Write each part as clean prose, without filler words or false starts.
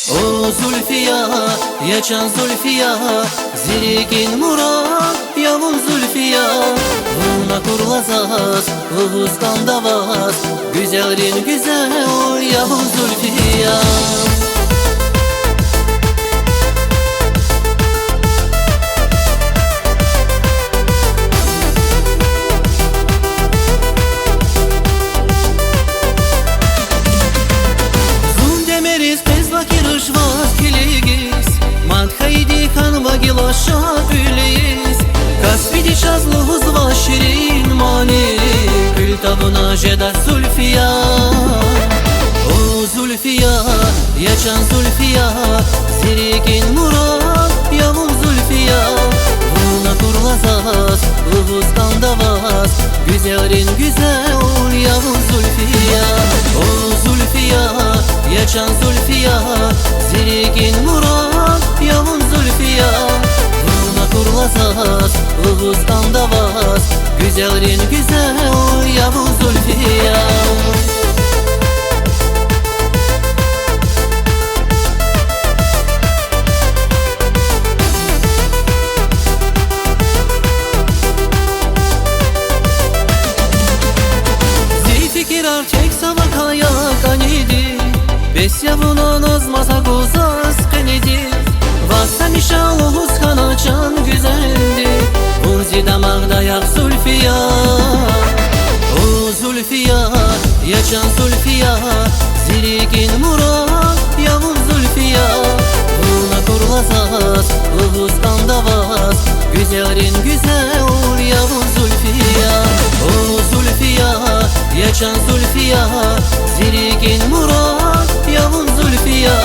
O Zülfiya, yaşan Zülfiya, zirgin Murat, yavun Zülfiya. Buna kurulazaz, ıhızdan vaz, güzelin güzel, yavun Zülfiya. Гилаша үлейс, Каспиди шазлуз ваширин мани, Kültavına jeda Zülfiya. O Zülfiya, yaşan Zülfiya, zirgin Murat, yavun Zülfiya. Buna kurulazaz, ıhızdan vaz, güzelin güzel, yavun Zülfiya. O Zülfiya, yaşan Zülfiya, zirgin Murat, yavun Zülfiya. Kurulazaz, ıhızdan vaz, güzelin güzel, yavun Zülfiya. Zilfikir arçek savakaya kanidi, Bes yavuna nazmasa gozaz kanidi. Vasa nişalı huzkanaçan güzeldi, Bunzi damağda yak Zülfiya. O Zülfiya, yaşan Zülfiya, zirgin Murat, yavun Zülfiya. Buna kurulazaz, ıhızdan vaz, güzelin güzel, yavun Zülfiya. O Zülfiya, yaşan Zülfiya, zirgin Murat, yavun Zülfiya.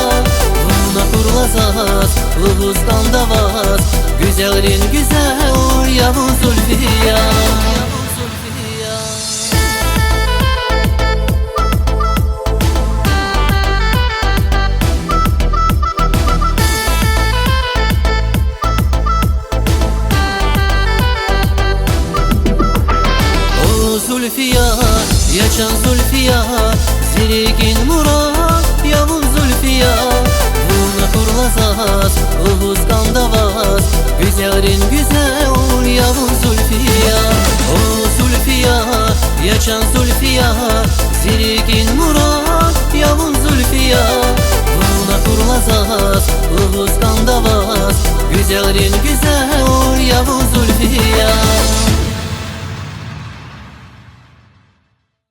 Kurulazaz, ıhızdan vaz, güzelin güzel, yavun Zülfiya. O Zülfiya, yaşan Zülfiya, zirgin Murat, yavun Zülfiya. Kurulazaz, ıhızdan vaz, güzelin güzel, yavun Zülfiya. O Zülfiya, yaşan Zülfiya, zirgin Murat, yavun Zülfiya. Buna kurulazaz, ıhızdan vaz, güzelin güzel, yavun Zülfiya.